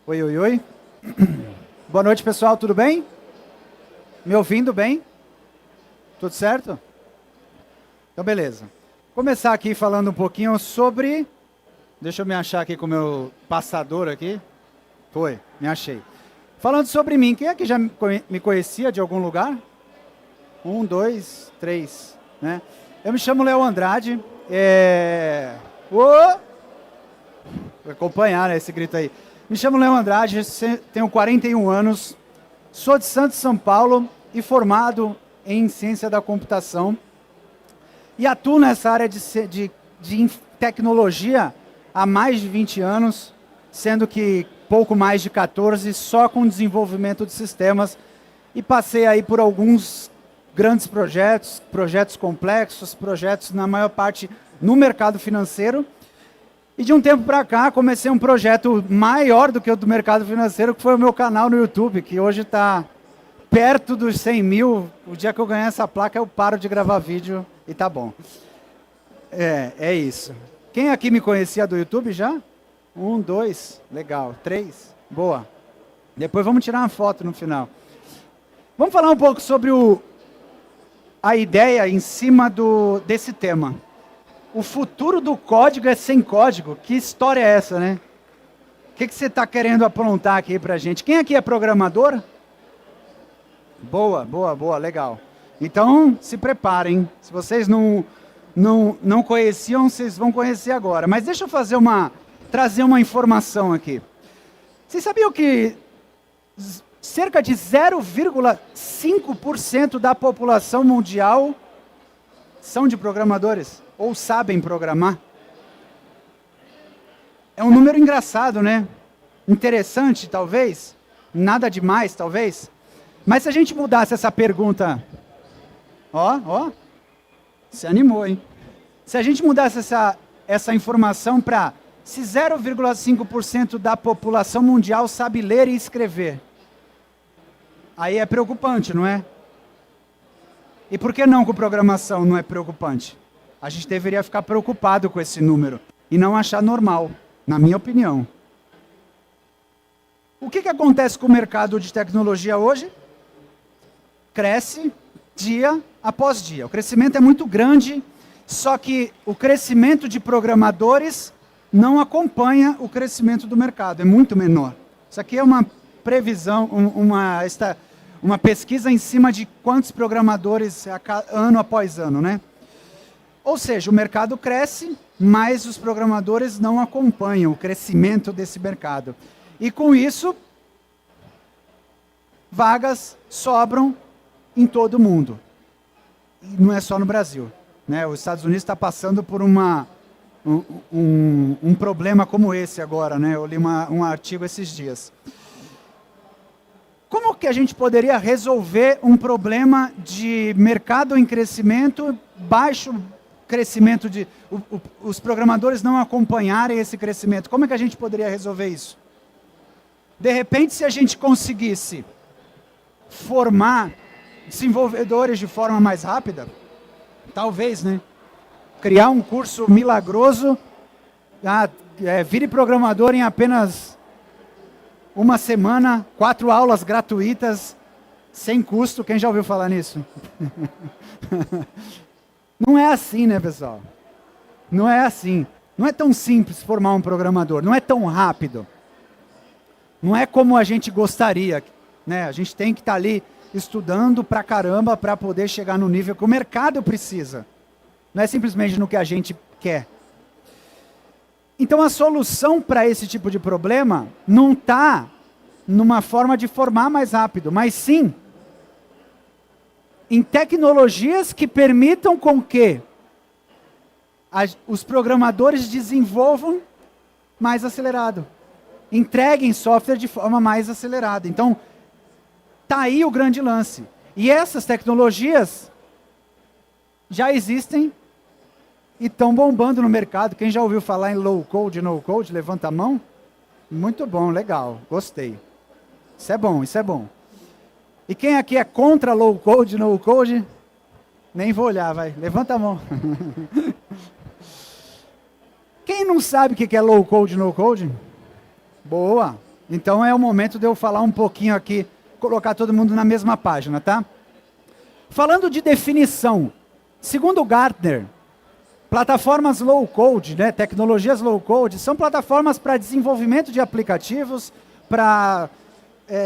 Oi, oi, oi. Boa noite, pessoal, tudo bem? Me ouvindo bem? Tudo certo? Então, beleza. Vou começar aqui falando um pouquinho sobre... Deixa eu me achar aqui com o meu passador aqui. Foi, me achei. Falando sobre mim, quem é que já me conhecia de algum lugar? 1, 2, 3, né? Eu me chamo Léo Andrade. Vou acompanhar, né, esse grito aí. Me chamo Léo Andrade, tenho 41 anos, sou de Santos, São Paulo e formado em Ciência da Computação. E atuo nessa área de tecnologia há mais de 20 anos, sendo que pouco mais de 14 só com desenvolvimento de sistemas. E passei aí por alguns grandes projetos, projetos complexos, projetos na maior parte no mercado financeiro. E de um tempo para cá, comecei um projeto maior do que o do mercado financeiro, que foi o meu canal no YouTube, que hoje está perto dos 100 mil. O dia que eu ganhar essa placa, eu paro de gravar vídeo e tá bom. É isso. Quem aqui me conhecia do YouTube já? 1, 2, legal. 3, boa. Depois vamos tirar uma foto no final. Vamos falar um pouco sobre a ideia em cima desse tema. O futuro do código é sem código. Que história é essa, né? O que você está querendo aprontar aqui para a gente? Quem aqui é programador? Boa, boa, boa, legal. Então, se preparem. Se vocês não conheciam, vocês vão conhecer agora. Mas deixa eu trazer uma informação aqui. Vocês sabiam que cerca de 0,5% da população mundial são de programadores? Ou sabem programar? É um número engraçado, né? Interessante, talvez. Nada demais, talvez. Mas se a gente mudasse essa pergunta... Ó, se animou, hein? Se a gente mudasse essa informação para se 0,5% da população mundial sabe ler e escrever, aí é preocupante, não é? E por que não com programação não é preocupante? A gente deveria ficar preocupado com esse número e não achar normal, na minha opinião. O que acontece com o mercado de tecnologia hoje? Cresce dia após dia. O crescimento é muito grande, só que o crescimento de programadores não acompanha o crescimento do mercado, é muito menor. Isso aqui é uma previsão, uma pesquisa em cima de quantos programadores ano após ano, né? Ou seja, o mercado cresce, mas os programadores não acompanham o crescimento desse mercado. E com isso, vagas sobram em todo o mundo. E não é só no Brasil, né? Os Estados Unidos está passando por um problema como esse agora, né? Eu li um artigo esses dias. Como que a gente poderia resolver um problema de mercado em crescimento, baixo crescimento, os programadores não acompanharem esse crescimento? Como é que a gente poderia resolver isso? De repente, se a gente conseguisse formar desenvolvedores de forma mais rápida, talvez, né? Criar um curso milagroso, vire programador em apenas uma semana, 4 aulas gratuitas, sem custo. Quem já ouviu falar nisso? Não é assim, né, pessoal? Não é assim. Não é tão simples formar um programador, não é tão rápido. Não é como a gente gostaria, né? A gente tem que estar ali estudando pra caramba para poder chegar no nível que o mercado precisa. Não é simplesmente no que a gente quer. Então a solução para esse tipo de problema não está numa forma de formar mais rápido, mas sim em tecnologias que permitam com que os programadores desenvolvam mais acelerado, entreguem software de forma mais acelerada. Então, está aí o grande lance. E essas tecnologias já existem e estão bombando no mercado. Quem já ouviu falar em low code, no code, levanta a mão. Muito bom, legal, gostei. Isso é bom, isso é bom. E quem aqui é contra low code, no code? Nem vou olhar, vai. Levanta a mão. Quem não sabe o que é low code, no code? Boa. Então é o momento de eu falar um pouquinho aqui, colocar todo mundo na mesma página, tá? Falando de definição, segundo Gartner, plataformas low-code, né, tecnologias low-code, são plataformas para desenvolvimento de aplicativos, para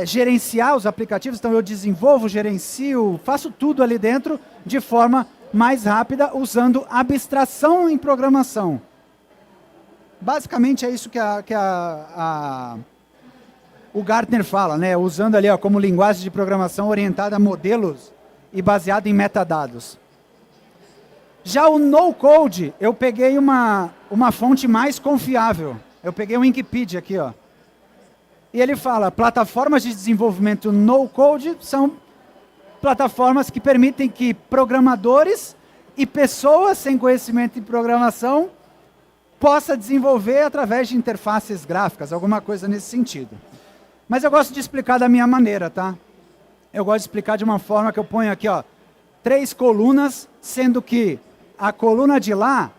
gerenciar os aplicativos. Então eu desenvolvo, gerencio, faço tudo ali dentro de forma mais rápida, usando abstração em programação. Basicamente é isso que o Gartner fala, né? Usando ali como linguagem de programação orientada a modelos e baseado em metadados. Já o no-code, eu peguei uma fonte mais confiável. Eu peguei o Wikipedia aqui, ó. E ele fala, plataformas de desenvolvimento no-code são plataformas que permitem que programadores e pessoas sem conhecimento em programação possa desenvolver através de interfaces gráficas, alguma coisa nesse sentido. Mas eu gosto de explicar da minha maneira, tá? Eu gosto de explicar de uma forma que eu ponho aqui, ó, 3 colunas, sendo que a coluna de lá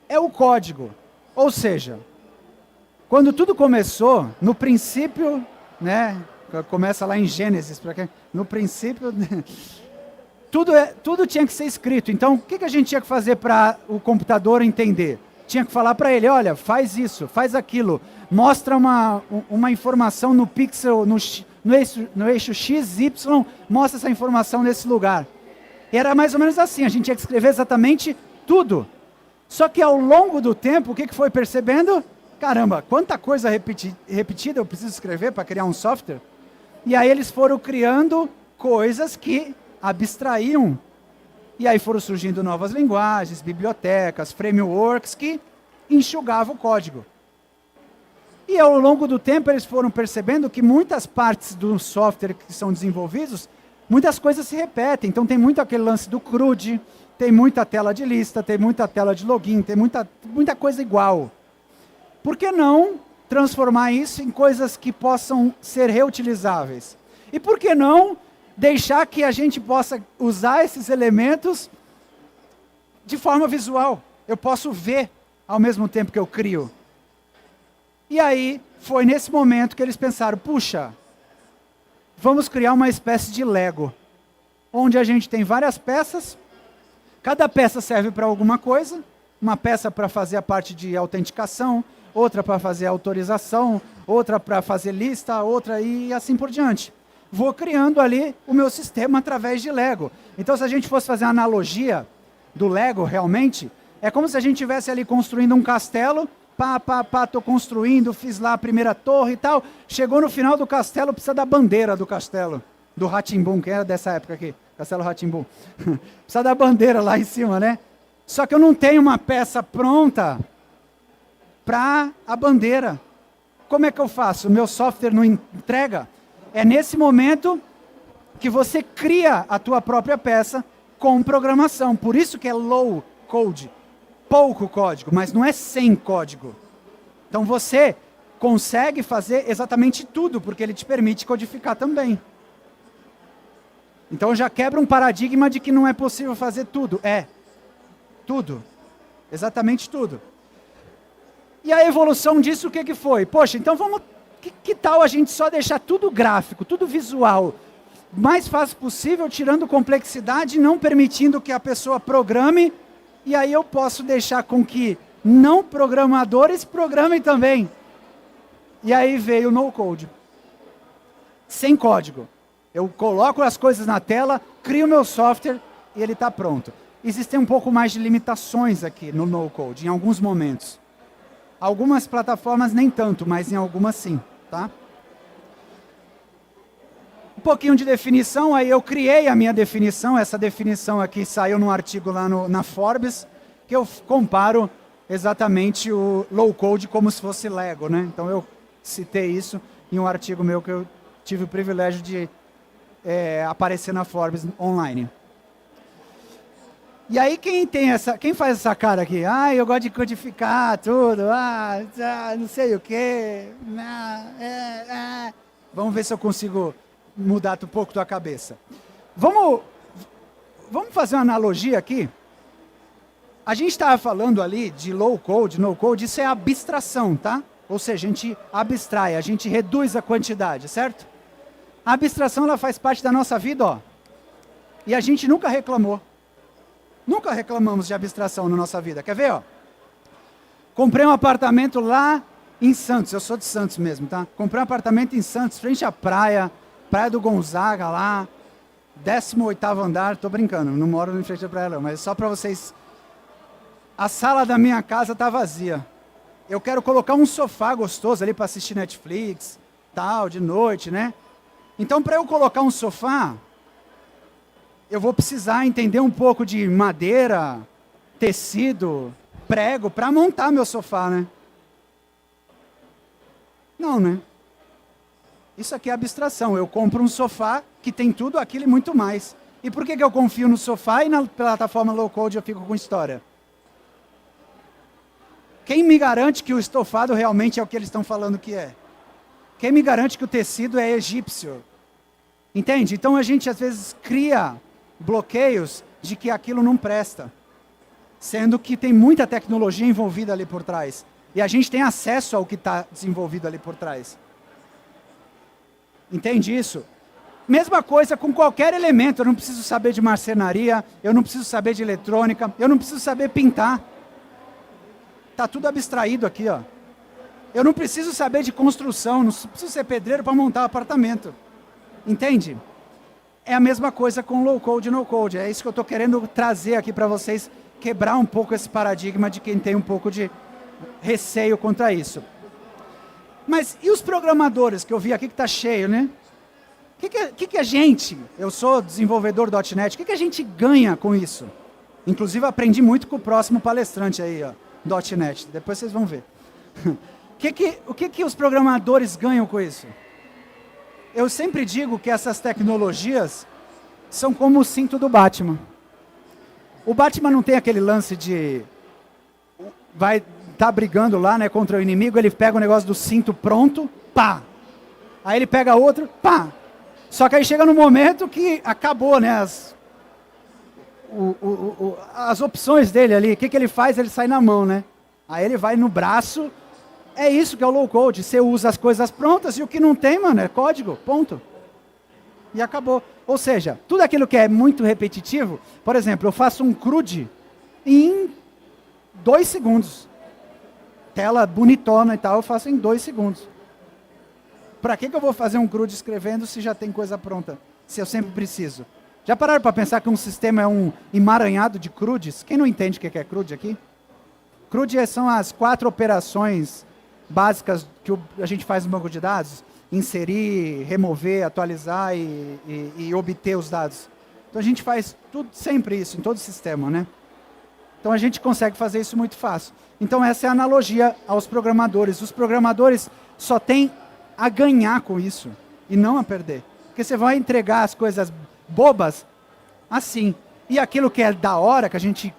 é o código. Ou seja, quando tudo começou, no princípio, né, começa lá em Gênesis, no princípio, tudo tinha que ser escrito. Então, o que a gente tinha que fazer para o computador entender? Tinha que falar para ele, olha, faz isso, faz aquilo, mostra uma informação no pixel, no eixo X, Y, mostra essa informação nesse lugar. E era mais ou menos assim, a gente tinha que escrever exatamente tudo. Só que ao longo do tempo, o que foi percebendo? Caramba, quanta coisa repetida eu preciso escrever para criar um software? E aí eles foram criando coisas que abstraíam. E aí foram surgindo novas linguagens, bibliotecas, frameworks que enxugavam o código. E ao longo do tempo eles foram percebendo que muitas partes do software que são desenvolvidos, muitas coisas se repetem. Então tem muito aquele lance do CRUD, tem muita tela de lista, tem muita tela de login, tem muita coisa igual. Por que não transformar isso em coisas que possam ser reutilizáveis? E por que não deixar que a gente possa usar esses elementos de forma visual? Eu posso ver ao mesmo tempo que eu crio. E aí, foi nesse momento que eles pensaram, puxa, vamos criar uma espécie de Lego, onde a gente tem várias peças, cada peça serve para alguma coisa, uma peça para fazer a parte de autenticação, outra para fazer autorização, outra para fazer lista, outra e assim por diante. Vou criando ali o meu sistema através de Lego. Então, se a gente fosse fazer uma analogia do Lego, realmente, é como se a gente estivesse ali construindo um castelo, estou construindo, fiz lá a primeira torre e tal, chegou no final do castelo, precisa da bandeira do castelo, do Rá-Tim-Bum, que era dessa época aqui, Castelo Rá-Tim-Bum. Precisa da bandeira lá em cima, né? Só que eu não tenho uma peça pronta para a bandeira. Como é que eu faço? O meu software não entrega? É nesse momento que você cria a tua própria peça com programação. Por isso que é low code, pouco código, mas não é sem código. Então você consegue fazer exatamente tudo, porque ele te permite codificar também. Então já quebra um paradigma de que não é possível fazer tudo. É, tudo, exatamente tudo. E a evolução disso o que foi? Poxa, então vamos... Que tal a gente só deixar tudo gráfico, tudo visual, mais fácil possível, tirando complexidade, não permitindo que a pessoa programe, e aí eu posso deixar com que não programadores programem também. E aí veio o no-code. Sem código. Eu coloco as coisas na tela, crio meu software e ele está pronto. Existem um pouco mais de limitações aqui no no-code, em alguns momentos. Algumas plataformas nem tanto, mas em algumas sim. Tá? Um pouquinho de definição, aí eu criei a minha definição, essa definição aqui saiu num artigo lá na Forbes, que eu comparo exatamente o low code como se fosse Lego, né? Então eu citei isso em um artigo meu que eu tive o privilégio de aparecer na Forbes online. E aí quem faz essa cara aqui? Ah, eu gosto de codificar tudo, não sei o quê. Vamos ver se eu consigo mudar um pouco tua cabeça. Vamos fazer uma analogia aqui? A gente estava falando ali de low code, no code, isso é abstração, tá? Ou seja, a gente abstrai, a gente reduz a quantidade, certo? A abstração, ela faz parte da nossa vida, ó. E a gente nunca reclamou. Nunca reclamamos de abstração na nossa vida. Quer ver, ó? Comprei um apartamento lá em Santos. Eu sou de Santos mesmo, tá? Comprei um apartamento em Santos, frente à praia. Praia do Gonzaga lá. 18º andar. Tô brincando, não moro em frente à praia não. Mas só para vocês... A sala da minha casa tá vazia. Eu quero colocar um sofá gostoso ali para assistir Netflix, tal, de noite, né? Então, para eu colocar um sofá, eu vou precisar entender um pouco de madeira, tecido, prego, para montar meu sofá, né? Não, né? Isso aqui é abstração. Eu compro um sofá que tem tudo aquilo e muito mais. E por que eu confio no sofá e na plataforma low code eu fico com história? Quem me garante que o estofado realmente é o que eles estão falando que é? Quem me garante que o tecido é egípcio? Entende? Então a gente às vezes cria bloqueios de que aquilo não presta. Sendo que tem muita tecnologia envolvida ali por trás. E a gente tem acesso ao que está desenvolvido ali por trás. Entende isso? Mesma coisa com qualquer elemento. Eu não preciso saber de marcenaria, eu não preciso saber de eletrônica, eu não preciso saber pintar. Está tudo abstraído aqui, ó. Eu não preciso saber de construção, não preciso ser pedreiro para montar um apartamento. Entende? É a mesma coisa com low code e no code. É isso que eu estou querendo trazer aqui para vocês, quebrar um pouco esse paradigma de quem tem um pouco de receio contra isso. Mas e os programadores que eu vi aqui que está cheio, né? O que a gente, eu sou desenvolvedor .NET, o que a gente ganha com isso? Inclusive aprendi muito com o próximo palestrante aí, ó. .NET, depois vocês vão ver. O que os programadores ganham com isso? Eu sempre digo que essas tecnologias são como o cinto do Batman. O Batman não tem aquele lance de... vai estar brigando lá, né, contra o inimigo, ele pega o negócio do cinto pronto, pá! Aí ele pega outro, pá! Só que aí chega no momento que acabou, né, as opções dele ali, o que ele faz? Ele sai na mão, né? Aí ele vai no braço. É isso que é o low code. Você usa as coisas prontas e o que não tem, mano, é código, ponto. E acabou. Ou seja, tudo aquilo que é muito repetitivo, por exemplo, eu faço um CRUD em 2 segundos. Tela bonitona e tal, eu faço em 2 segundos. Para que eu vou fazer um CRUD escrevendo se já tem coisa pronta? Se eu sempre preciso? Já pararam para pensar que um sistema é um emaranhado de CRUDs? Quem não entende o que é CRUD aqui? CRUD são as 4 operações básicas que a gente faz no banco de dados. Inserir, remover, atualizar e obter os dados. Então a gente faz tudo, sempre isso, em todo o sistema, né? Então a gente consegue fazer isso muito fácil. Então essa é a analogia aos programadores. Os programadores só têm a ganhar com isso e não a perder. Porque você vai entregar as coisas bobas assim. E aquilo que é da hora, que a gente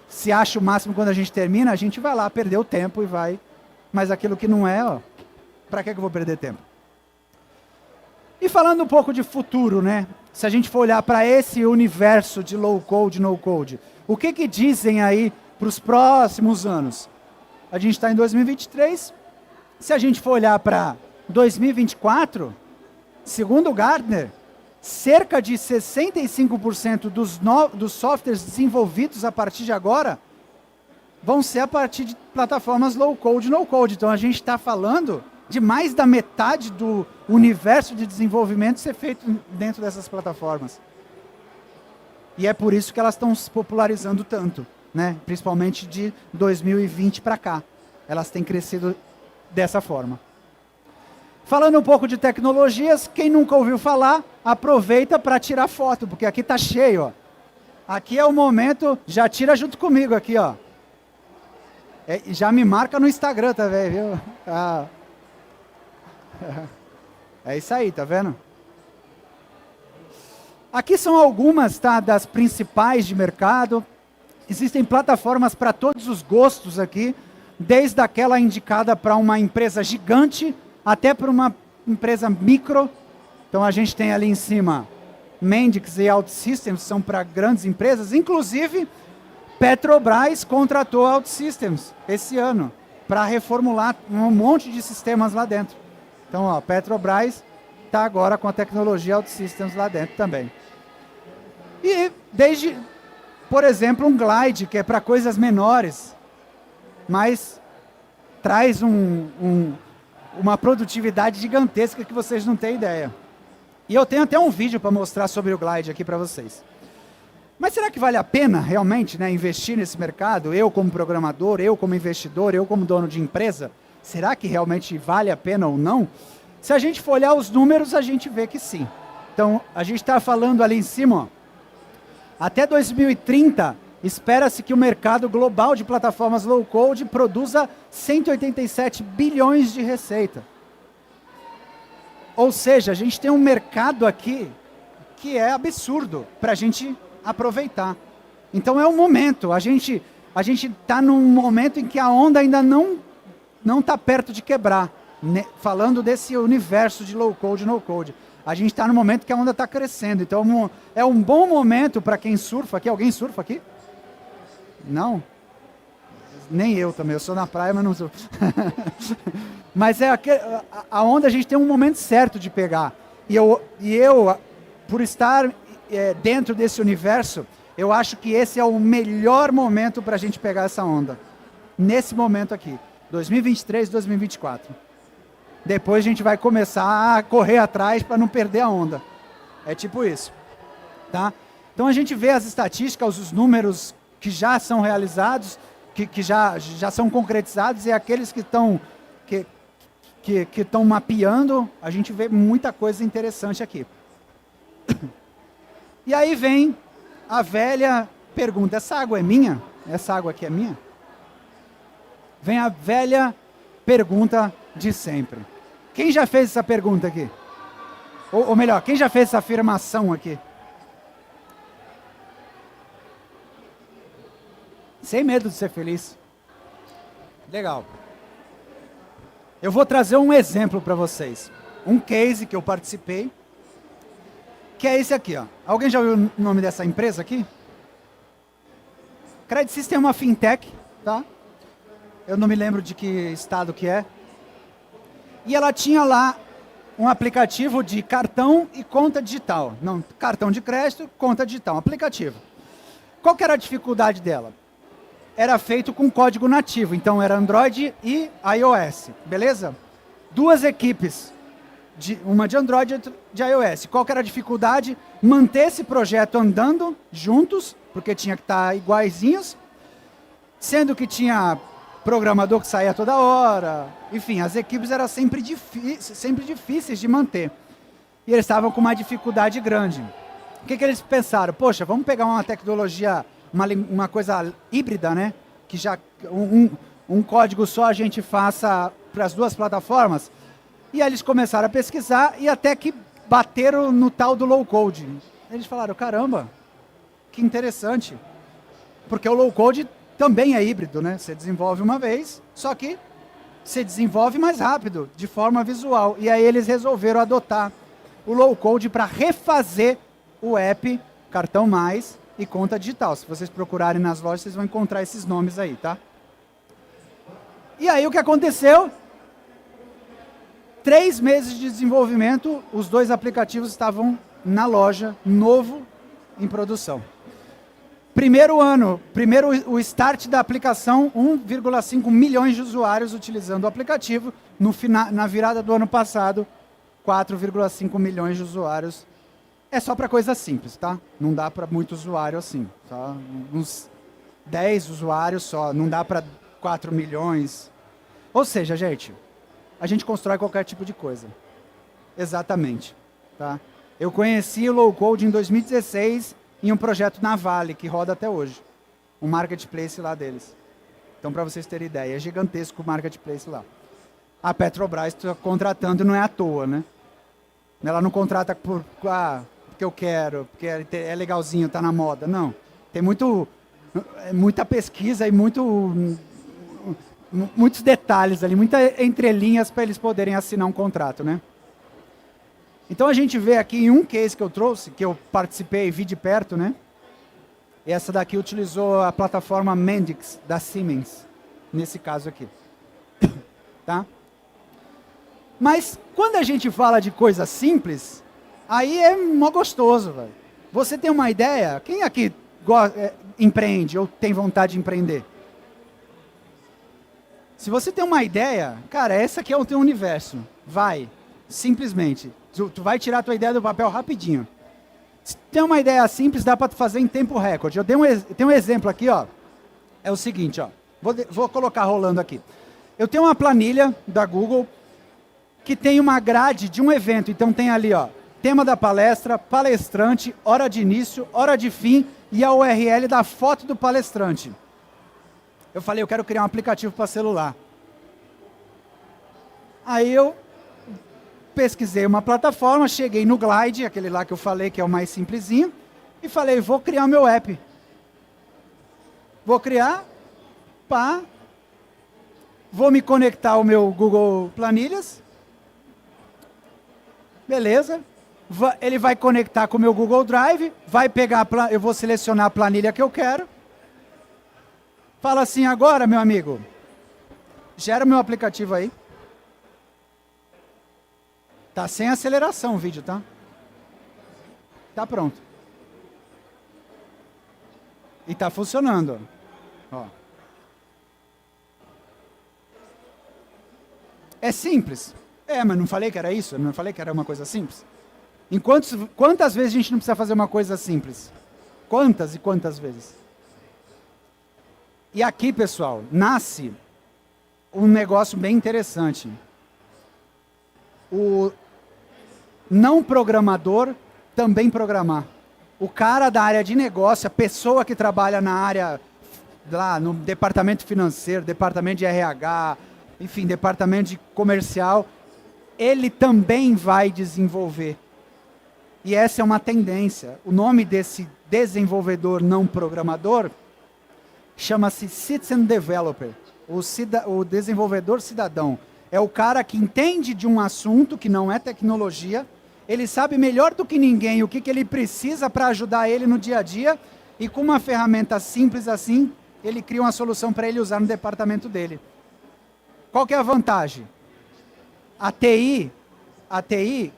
se acha o máximo quando a gente termina, a gente vai lá perder o tempo e vai. Mas aquilo que não é, ó, para que eu vou perder tempo? E falando um pouco de futuro, né? Se a gente for olhar para esse universo de low code, no code, o que dizem aí para os próximos anos? A gente está em 2023. Se a gente for olhar para 2024, segundo o Gartner, cerca de 65% dos softwares desenvolvidos a partir de agora vão ser a partir de plataformas low code, no code. Então a gente está falando de mais da metade do universo de desenvolvimento ser feito dentro dessas plataformas. E é por isso que elas estão se popularizando tanto, né? Principalmente de 2020 para cá. Elas têm crescido dessa forma. Falando um pouco de tecnologias, quem nunca ouviu falar, aproveita para tirar foto, porque aqui está cheio, ó. Aqui é o momento, já tira junto comigo aqui, ó. Já me marca no Instagram também, viu? Ah. É isso aí, tá vendo? Aqui são algumas, tá, das principais de mercado. Existem plataformas para todos os gostos aqui, desde aquela indicada para uma empresa gigante, até para uma empresa micro. Então a gente tem ali em cima Mendix e OutSystems, são para grandes empresas. Inclusive, Petrobras contratou OutSystems esse ano. para reformular um monte de sistemas lá dentro. Então, ó, Petrobras está agora com a tecnologia OutSystems lá dentro também. E desde, por exemplo, um Glide, que é para coisas menores, mas traz uma produtividade gigantesca que vocês não têm ideia. E eu tenho até um vídeo para mostrar sobre o Glide aqui para vocês. Mas será que vale a pena realmente, né, investir nesse mercado? Eu como programador, eu como investidor, eu como dono de empresa, será que realmente vale a pena ou não? Se a gente for olhar os números, a gente vê que sim. Então, a gente está falando ali em cima, ó, até 2030, espera-se que o mercado global de plataformas low-code produza 187 bilhões de receita. Ou seja, a gente tem um mercado aqui que é absurdo para a gente aproveitar. Então é um momento, a gente está num momento em que a onda ainda não está perto de quebrar, né? Falando desse universo de low-code e no-code. A gente está no momento que a onda está crescendo, então é um bom momento para quem surfa aqui. Alguém surfa aqui? Não? Nem eu também, eu sou na praia, mas não sou. Mas a onda a gente tem um momento certo de pegar. E eu por estar dentro desse universo, eu acho que esse é o melhor momento para a gente pegar essa onda. Nesse momento aqui, 2023, 2024. Depois a gente vai começar a correr atrás para não perder a onda. É tipo isso. Tá? Então a gente vê as estatísticas, os números que já são realizados, que já são concretizados, e aqueles que estão mapeando, a gente vê muita coisa interessante aqui. E aí vem a velha pergunta, essa água é minha? Essa água aqui é minha? Vem a velha pergunta de sempre. Quem já fez essa pergunta aqui? Ou melhor, quem já fez essa afirmação aqui? Sem medo de ser feliz. Legal. Eu vou trazer um exemplo para vocês. Um case que eu participei, que é esse aqui, ó. Alguém já ouviu o nome dessa empresa aqui? Credit System é uma fintech, tá? Eu não me lembro de que estado que é. E ela tinha lá um aplicativo de cartão e conta digital. Não, cartão de crédito, conta digital, um aplicativo. Qual que era a dificuldade dela? Era feito com código nativo, então era Android e iOS, beleza? Duas equipes, uma de Android e outra de iOS. Qual que era a dificuldade? Manter esse projeto andando juntos, porque tinha que estar iguaizinhos, sendo que tinha programador que saía toda hora, enfim, as equipes eram sempre difíceis de manter. E eles estavam com uma dificuldade grande. O que eles pensaram? Poxa, vamos pegar uma tecnologia, uma coisa híbrida, né? Que já um código só a gente faça para as duas plataformas. E aí eles começaram a pesquisar e até que bateram no tal do low-code. Eles falaram, caramba, que interessante. Porque o low-code também é híbrido, né? Você desenvolve uma vez, só que você desenvolve mais rápido, de forma visual. E aí eles resolveram adotar o low-code para refazer o app Cartão Mais e Conta Digital. Se vocês procurarem nas lojas, vocês vão encontrar esses nomes aí, tá? E aí o que aconteceu? 3 meses de desenvolvimento, os dois aplicativos estavam na loja, novo, em produção. Primeiro o start da aplicação, 1,5 milhões de usuários utilizando o aplicativo. Na virada do ano passado, 4,5 milhões de usuários. É só para coisa simples, tá? Não dá para muito usuário assim. Só uns 10 usuários só, não dá para 4 milhões. Ou seja, gente, a gente constrói qualquer tipo de coisa. Exatamente. Tá? Eu conheci o low-code em 2016 em um projeto na Vale, que roda até hoje. Um marketplace lá deles. Então, para vocês terem ideia, é gigantesco o marketplace lá. A Petrobras está contratando, não é à toa, né? Ela não contrata porque eu quero, porque é legalzinho, está na moda. Não. Tem muita pesquisa e muitos detalhes ali, muitas entrelinhas para eles poderem assinar um contrato, né? Então a gente vê aqui em um case que eu trouxe, que eu participei e vi de perto, né? Essa daqui utilizou a plataforma Mendix da Siemens, nesse caso aqui. tá? Mas quando a gente fala de coisa simples, aí é mó gostoso, velho. Você tem uma ideia? Quem aqui empreende ou tem vontade de empreender? Se você tem uma ideia, cara, essa aqui é o teu universo. Vai, simplesmente. Tu vai tirar a tua ideia do papel rapidinho. Se tem uma ideia simples, dá para fazer em tempo recorde. Eu tenho um exemplo aqui, ó. É o seguinte, ó. Vou colocar rolando aqui. Eu tenho uma planilha da Google que tem uma grade de um evento. Então tem ali, ó, tema da palestra, palestrante, hora de início, hora de fim e a URL da foto do palestrante. Eu falei, eu quero criar um aplicativo para celular. Aí eu pesquisei uma plataforma, cheguei no Glide, aquele lá que eu falei que é o mais simplesinho, e falei, vou criar o meu app. Vou criar, pá, vou me conectar ao meu Google Planilhas. Beleza. Ele vai conectar com o meu Google Drive, vai pegar, eu vou selecionar a planilha que eu quero. Fala assim, agora, meu amigo, gera o meu aplicativo aí. Tá sem aceleração o vídeo, tá? Tá pronto. E tá funcionando, ó. É simples. Mas não falei que era isso? Não falei que era uma coisa simples? Quantas vezes a gente não precisa fazer uma coisa simples? Quantas e quantas vezes? E aqui, pessoal, nasce um negócio bem interessante. O não programador também programar. O cara da área de negócio, a pessoa que trabalha na área, lá no departamento financeiro, departamento de RH, enfim, departamento de comercial, ele também vai desenvolver. E essa é uma tendência. O nome desse desenvolvedor não programador chama-se Citizen Developer, o desenvolvedor cidadão. É o cara que entende de um assunto que não é tecnologia, ele sabe melhor do que ninguém o que ele precisa para ajudar ele no dia a dia, e com uma ferramenta simples assim, ele cria uma solução para ele usar no departamento dele. Qual que é a vantagem? A TI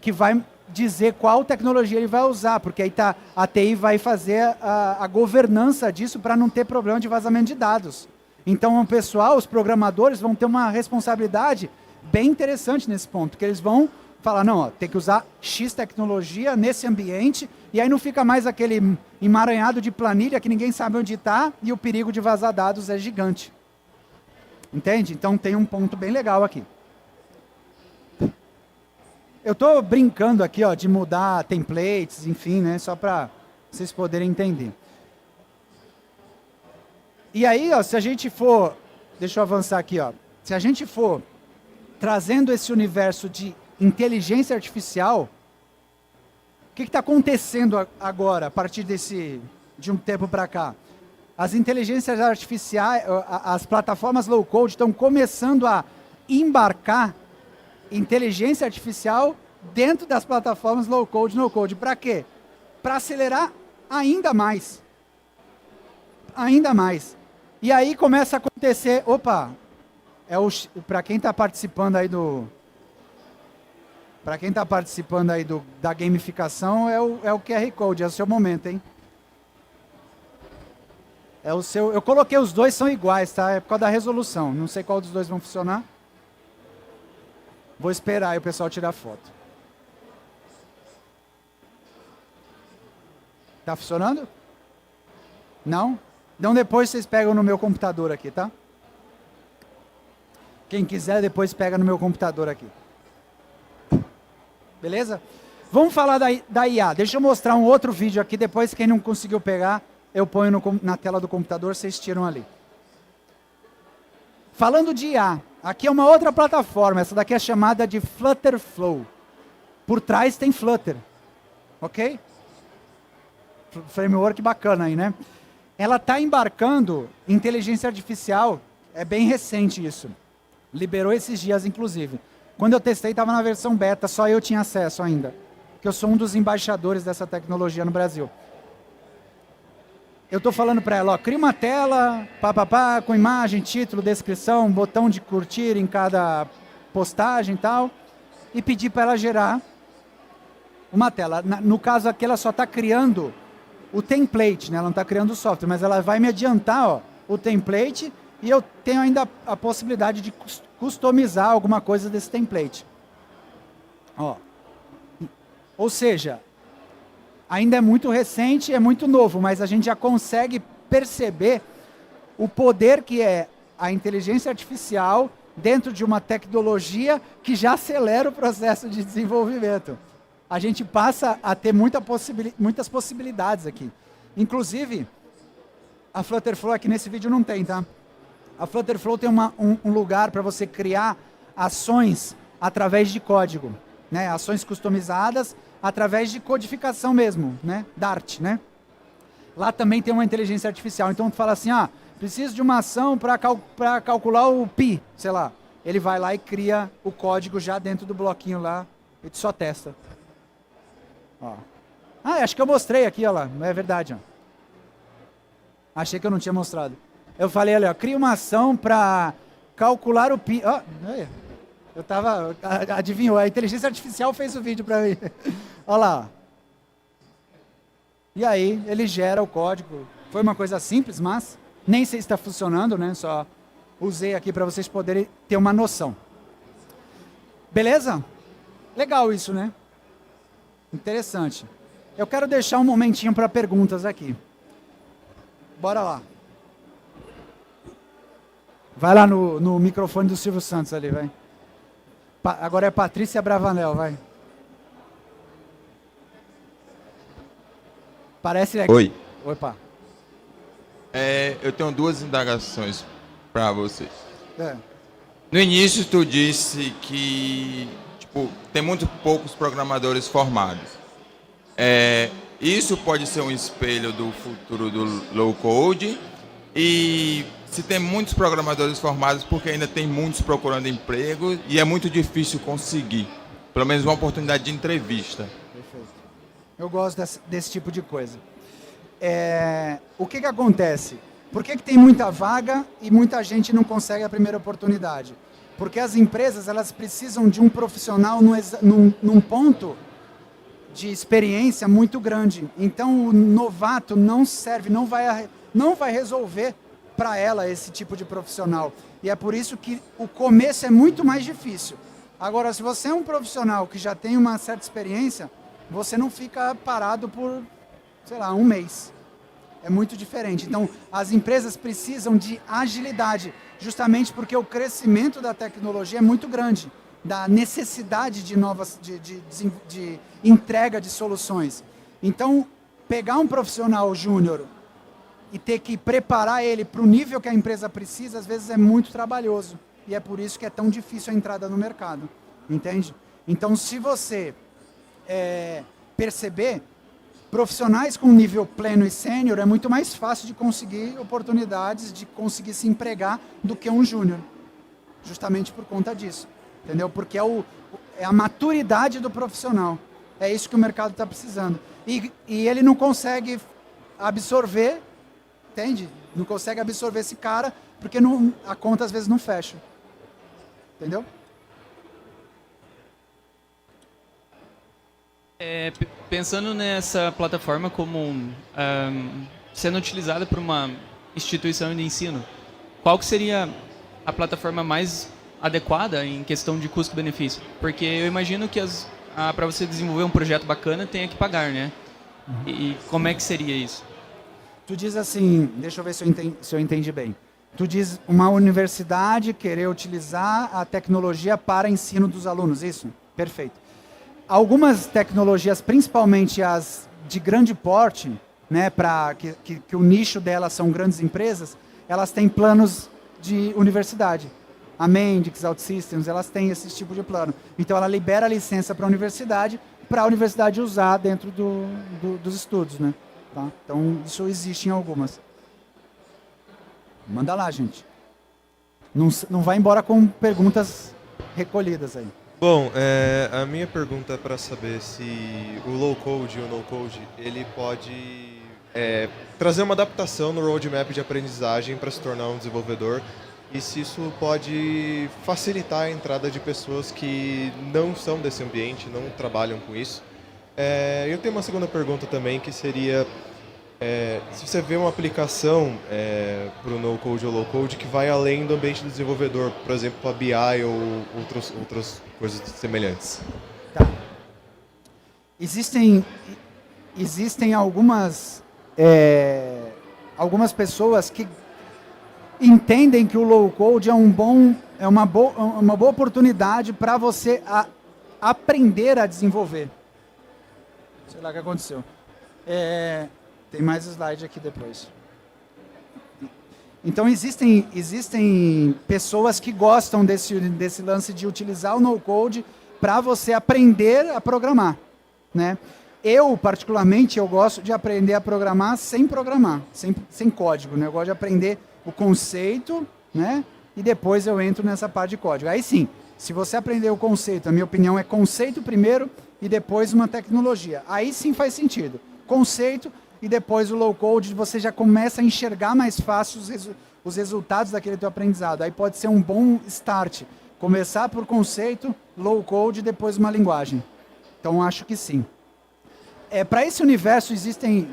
que vai dizer qual tecnologia ele vai usar, porque aí a TI vai fazer a governança disso para não ter problema de vazamento de dados. Então o pessoal, os programadores vão ter uma responsabilidade bem interessante nesse ponto, que eles vão falar, não, ó, tem que usar X tecnologia nesse ambiente, e aí não fica mais aquele emaranhado de planilha que ninguém sabe onde está, e o perigo de vazar dados é gigante. Entende? Então tem um ponto bem legal aqui. Eu estou brincando aqui, ó, de mudar templates, enfim, né, só para vocês poderem entender. E aí, ó, se a gente for, deixa eu avançar aqui, ó, se a gente for trazendo esse universo de inteligência artificial, o que está acontecendo agora, a partir de um tempo para cá? As inteligências artificiais, as plataformas low-code estão começando a embarcar inteligência artificial dentro das plataformas low-code, no-code. Para quê? Para acelerar ainda mais. Ainda mais. E aí começa a acontecer, opa, para quem está participando aí da gamificação, é o QR Code, é o seu momento, hein? É o seu, eu coloquei os dois, são iguais, tá? É por causa da resolução, não sei qual dos dois vão funcionar. Vou esperar aí o pessoal tirar foto. Tá funcionando? Não? Então depois vocês pegam no meu computador aqui, tá? Quem quiser depois pega no meu computador aqui. Beleza? Vamos falar da IA. Deixa eu mostrar um outro vídeo aqui, depois quem não conseguiu pegar, eu ponho na tela do computador, vocês tiram ali. Falando de IA, aqui é uma outra plataforma, essa daqui é chamada de Flutterflow. Por trás tem Flutter, ok? Framework bacana aí, né? Ela está embarcando inteligência artificial, é bem recente isso. Liberou esses dias, inclusive. Quando eu testei, estava na versão beta, só eu tinha acesso ainda. Que eu sou um dos embaixadores dessa tecnologia no Brasil. eu estou falando para ela, ó, cria uma tela, papapá, com imagem, título, descrição, botão de curtir em cada postagem e tal, e pedir para ela gerar uma tela. No caso aqui, ela só está criando o template, né? Ela não está criando o software, mas ela vai me adiantar, ó, o template, e eu tenho ainda a possibilidade de customizar alguma coisa desse template. Ó. Ou seja, ainda é muito recente, é muito novo, mas a gente já consegue perceber o poder que é a inteligência artificial dentro de uma tecnologia que já acelera o processo de desenvolvimento. A gente passa a ter muitas possibilidades aqui. Inclusive, a Flutterflow aqui nesse vídeo não tem, tá? A Flutterflow tem um lugar para você criar ações através de código, né? Ações customizadas através de codificação mesmo, né? Dart, né? Lá também tem uma inteligência artificial. Então, tu fala assim, preciso de uma ação para calcular o pi, sei lá. Ele vai lá e cria o código já dentro do bloquinho lá e tu só testa. Ó. Acho que eu mostrei aqui, ó lá. Não é verdade, ó. Achei que eu não tinha mostrado. Eu falei ali, ó, cria uma ação para calcular o pi. Ó, eu tava, adivinhou, a inteligência artificial fez o vídeo para mim. Olha lá. E aí, ele gera o código. Foi uma coisa simples, mas nem sei se está funcionando, né? Só usei aqui para vocês poderem ter uma noção. Beleza? Legal isso, né? Interessante. Eu quero deixar um momentinho para perguntas aqui. Bora lá. Vai lá no microfone do Silvio Santos ali, vai. Agora é Patrícia Bravanel, vai. Parece aqui. Oi. Opa. Eu tenho duas indagações para vocês. É. No início, tu disse que tem muito poucos programadores formados. Isso pode ser um espelho do futuro do low code? E se tem muitos programadores formados, porque ainda tem muitos procurando emprego e é muito difícil conseguir, pelo menos uma oportunidade de entrevista. Perfeito. Eu gosto desse tipo de coisa. O que acontece? Por que tem muita vaga e muita gente não consegue a primeira oportunidade? Porque as empresas elas precisam de um profissional num ponto de experiência muito grande. Então o novato não serve, não vai resolver para ela esse tipo de profissional. E é por isso que o começo é muito mais difícil. Agora, se você é um profissional que já tem uma certa experiência, você não fica parado por, sei lá, um mês. É muito diferente. Então, as empresas precisam de agilidade, justamente porque o crescimento da tecnologia é muito grande, da necessidade de de entrega de soluções. Então, pegar um profissional júnior e ter que preparar ele para o nível que a empresa precisa, às vezes é muito trabalhoso. E é por isso que é tão difícil a entrada no mercado. Entende? Então, se você perceber, profissionais com nível pleno e sênior é muito mais fácil de conseguir oportunidades, de conseguir se empregar do que um júnior. Justamente por conta disso. Entendeu? Porque é a maturidade do profissional. É isso que o mercado está precisando. E ele não consegue absorver, entende? Não consegue absorver esse cara, porque a conta às vezes não fecha. Entendeu? Pensando nessa plataforma como sendo utilizada por uma instituição de ensino, qual que seria a plataforma mais adequada em questão de custo-benefício? Porque eu imagino que para você desenvolver um projeto bacana tenha que pagar, né? Uhum. E como é que seria isso? Tu diz assim, deixa eu ver se eu entendi bem. Tu diz uma universidade querer utilizar a tecnologia para ensino dos alunos, isso? Perfeito. Algumas tecnologias, principalmente as de grande porte, né, que o nicho delas são grandes empresas, elas têm planos de universidade. A Mendix, OutSystems, elas têm esse tipo de plano. Então, ela libera a licença para a universidade usar dentro dos estudos, né? Tá? Então, isso existe em algumas. Manda lá, gente. Não vai embora com perguntas recolhidas aí. Bom, a minha pergunta é para saber se o low code e o no code, ele pode trazer uma adaptação no roadmap de aprendizagem para se tornar um desenvolvedor e se isso pode facilitar a entrada de pessoas que não são desse ambiente, não trabalham com isso. Eu tenho uma segunda pergunta também, que seria se você vê uma aplicação para o no-code ou low-code que vai além do ambiente do desenvolvedor, por exemplo, para BI ou outras coisas semelhantes. Tá. Existem algumas pessoas que entendem que o low-code é uma boa oportunidade para você aprender a desenvolver. Sei lá o que aconteceu. Tem mais slide aqui depois. Então existem pessoas que gostam desse lance de utilizar o no-code para você aprender a programar, né? Eu, particularmente, gosto de aprender a programar, sem código, né? Eu gosto de aprender o conceito, né? E depois eu entro nessa parte de código. Aí sim, se você aprender o conceito, a minha opinião é conceito primeiro e depois uma tecnologia. Aí sim faz sentido. Conceito e depois o low-code, você já começa a enxergar mais fácil os resultados daquele teu aprendizado. Aí pode ser um bom start. Começar por conceito, low-code e depois uma linguagem. Então, acho que sim. Para esse universo existem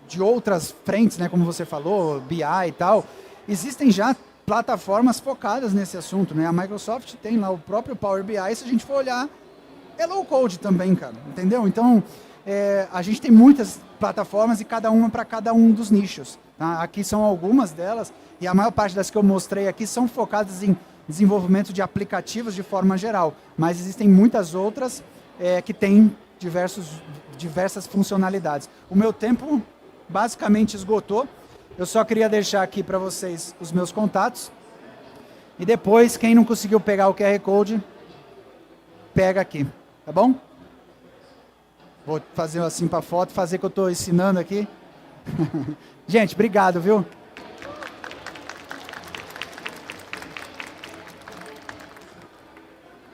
de outras frentes, né, como você falou, BI e tal, existem já plataformas focadas nesse assunto, né? A Microsoft tem lá o próprio Power BI, se a gente for olhar, é low-code também, cara, entendeu? Então, a gente tem muitas plataformas e cada uma para cada um dos nichos. Tá? Aqui são algumas delas, e a maior parte das que eu mostrei aqui são focadas em desenvolvimento de aplicativos de forma geral, mas existem muitas outras que têm diversas funcionalidades. O meu tempo basicamente esgotou. Eu só queria deixar aqui para vocês os meus contatos. E depois, quem não conseguiu pegar o QR Code, pega aqui, tá bom? Vou fazer assim para foto, fazer que eu estou ensinando aqui. Gente, obrigado, viu?